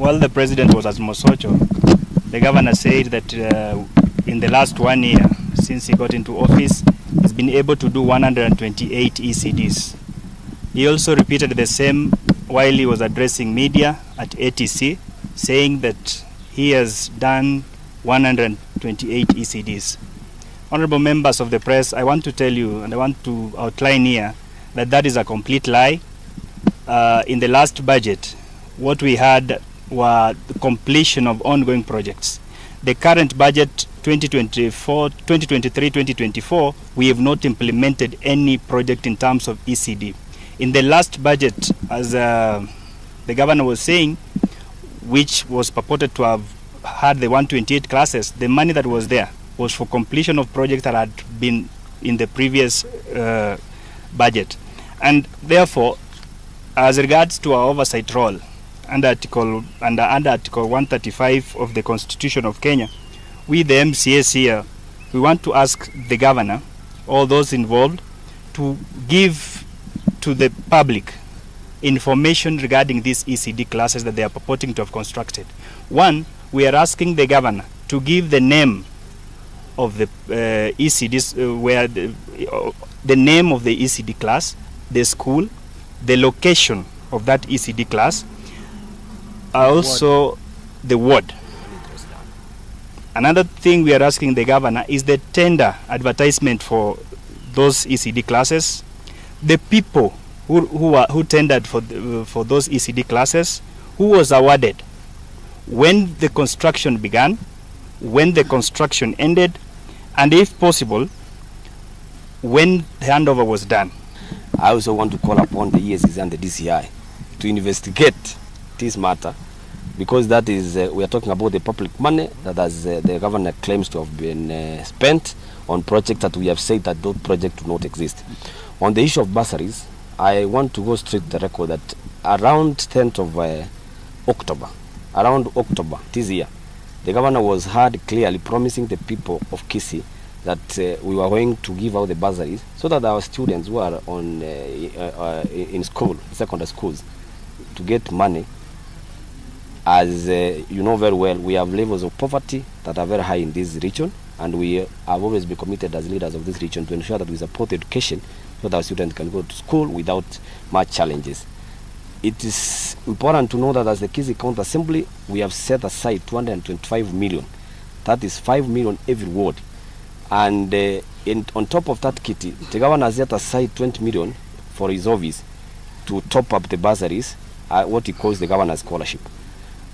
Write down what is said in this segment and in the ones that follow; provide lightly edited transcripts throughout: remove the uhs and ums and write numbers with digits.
while the president was at Mosocho, the governor said that in the last 1 year, since he got into office, he's been able to do 128 ECDs. He also repeated the same while he was addressing media at ATC, saying that he has done 128 ECDs. Honorable members of the press, I want to tell you, and I want to outline here, that that is a complete lie. In the last budget, what we had were the completion of ongoing projects. The current budget 2023-2024, we have not implemented any project in terms of ECD. In the last budget, as the governor was saying, which was purported to have had the 128 classes, the money that was there was for completion of projects that had been in the previous budget. And therefore, as regards to our oversight role, under Article 135 of the Constitution of Kenya, we, the MCAs here, we want to ask the governor, all those involved, to give to the public information regarding these ECD classes that they are purporting to have constructed. One, we are asking the governor to give the name of the ECDs, where the name of the ECD class, the school, the location of that ECD class, also the ward. Another thing we are asking the governor is the tender advertisement for those ECD classes, the people who tendered for those ECD classes, who was awarded, when the construction began, when the construction ended, and if possible, when the handover was done. I also want to call upon the ESCs and the DCI to investigate this matter, because that is, we are talking about the public money that has, the governor claims to have been spent on projects that we have said that those projects do not exist. On the issue of bursaries, I want to go straight to the record that around 10th of October this year, the governor was heard clearly promising the people of Kisii that we were going to give out the bursaries so that our students who are on in school, secondary schools, to get money. As you know very well, we have levels of poverty that are very high in this region, and we have always been committed as leaders of this region to ensure that we support education so that our students can go to school without much challenges. It is important to know that as the Kisii County Assembly, we have set aside 225 million. That is 5 million every ward. And on top of that, Kitty, the governor has set aside 20 million for his office to top up the bursaries, what he calls the governor's scholarship.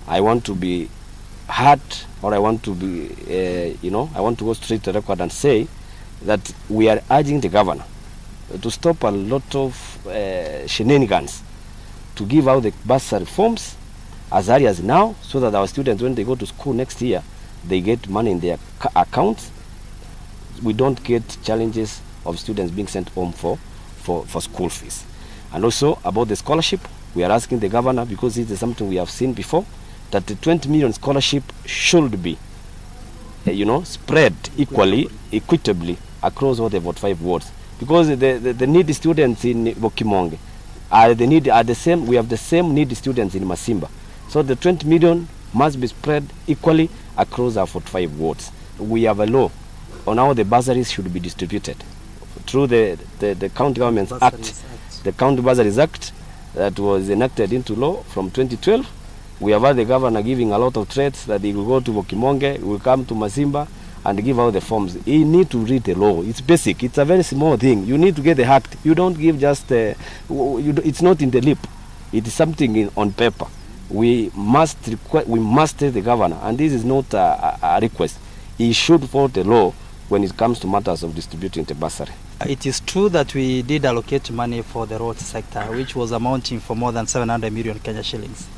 I want to be heard, or I want to be, I want to go straight to the record and say that we are urging the governor to stop a lot of shenanigans, to give out the bursary forms as early as now, so that our students, when they go to school next year, they get money in their accounts. We don't get challenges of students being sent home for school fees. And also about the scholarship, we are asking the governor, because this is something we have seen before, that the 20 million scholarship should be, spread equally, equitably across all the 45 wards. Because the needy students in Bokimonge are the same. We have the same needy students in Masimba. So the 20 million must be spread equally across our 45 wards. We have a law on how the bursaries should be distributed through the County Governments Act, the County Bursaries Act that was enacted into law from 2012. We have had the governor giving a lot of threats that he will go to Bokimonge, he will come to Masimba and give out the forms. He need to read the law. It's basic. It's a very small thing. You need to get the act. You don't give just, it's not in the lip. It is something on paper. We must tell the governor, and this is not a request. He should follow the law when it comes to matters of distributing the bursary. It is true that we did allocate money for the road sector, which was amounting for more than 700 million Kenya shillings.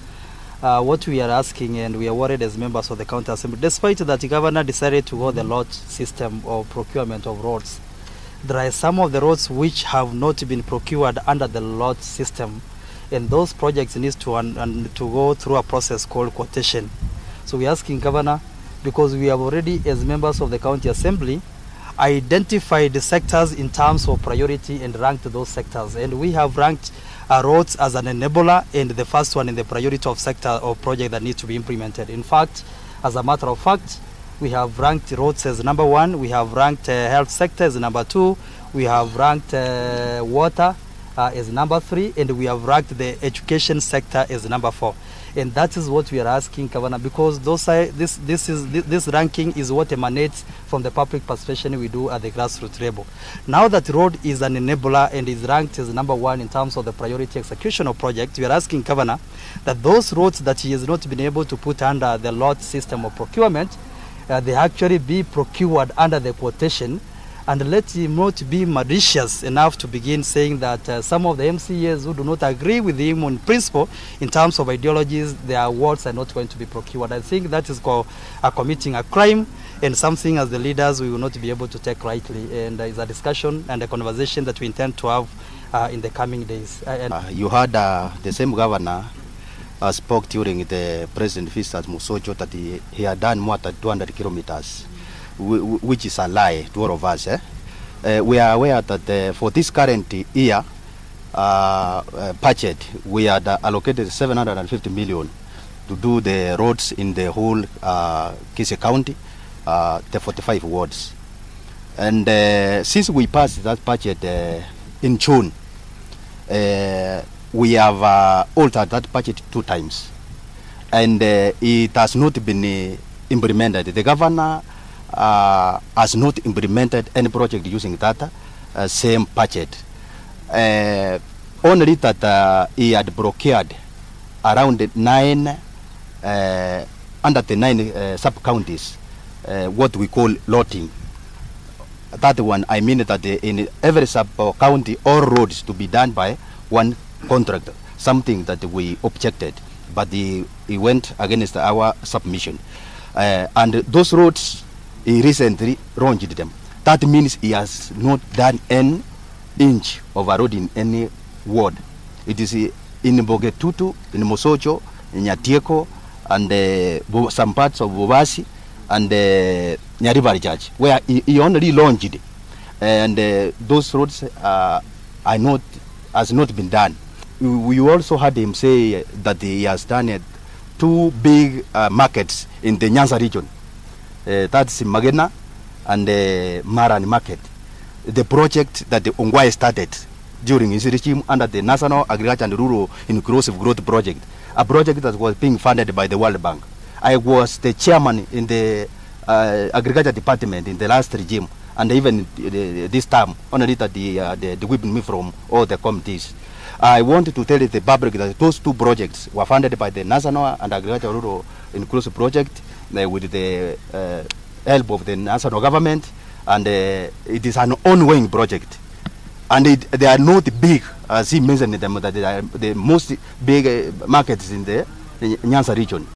What we are asking, and we are worried as members of the County Assembly, despite that the governor decided to go the lot system of procurement of roads, there are some of the roads which have not been procured under the lot system, and those projects need to go through a process called quotation. So we are asking governor, because we have already, as members of the County Assembly, identified the sectors in terms of priority and ranked those sectors, and we have ranked roads as an enabler and the first one in the priority of sector or project that needs to be implemented. In fact, as a matter of fact, we have ranked roads as number 1, we have ranked health sector as number 2, we have ranked water as number 3, and we have ranked the education sector as number 4. And that is what we are asking, Governor, because this ranking is what emanates from the public participation we do at the grassroots level. Now that road is an enabler and is ranked as number 1 in terms of the priority execution of projects, we are asking, Governor, that those roads that he has not been able to put under the lot system of procurement, they actually be procured under the quotation, and let him not be malicious enough to begin saying that some of the MCAs who do not agree with him on principle in terms of ideologies, their awards are not going to be procured. I think that is called committing a crime, and something as the leaders we will not be able to take lightly. And it's a discussion and a conversation that we intend to have in the coming days. You heard the same governor spoke during the president visit at Musocho that he had done more than 200 kilometers. Which is a lie to all of us. We are aware that for this current year budget, we had allocated 750 million to do the roads in the whole Kisii County, the 45 wards. And since we passed that budget in June, we have altered that budget 2 times. And it has not been implemented. The governor has not implemented any project using that same budget. Only that he had procured around 9 under the 9 sub-counties, what we call lotting. That one, I mean that in every sub-county, all roads to be done by one contractor, something that we objected, but he went against our submission. And those roads, he recently launched them. That means he has not done an inch of a road in any ward. It is in Bogetutu, in Mosocho, in Nyatieko, and some parts of Bobasi, and Nyarivari, where he only launched. And those roads has not been done. We also heard him say that he has done 2 big markets in the Nyanza region. That's Magena and Maran market. The project that the Ongwae started during his regime under the National Agriculture and Rural Inclusive Growth Project, a project that was being funded by the World Bank. I was the chairman in the Agriculture Department in the last regime, and even this time, only that they whipped me from all the committees. I wanted to tell the public that those 2 projects were funded by the National and Agriculture Rural Inclusive Project with the help of the national government, and it is an ongoing project. And they are not big, as he mentioned them, that they are the most big markets in the Nyanza region.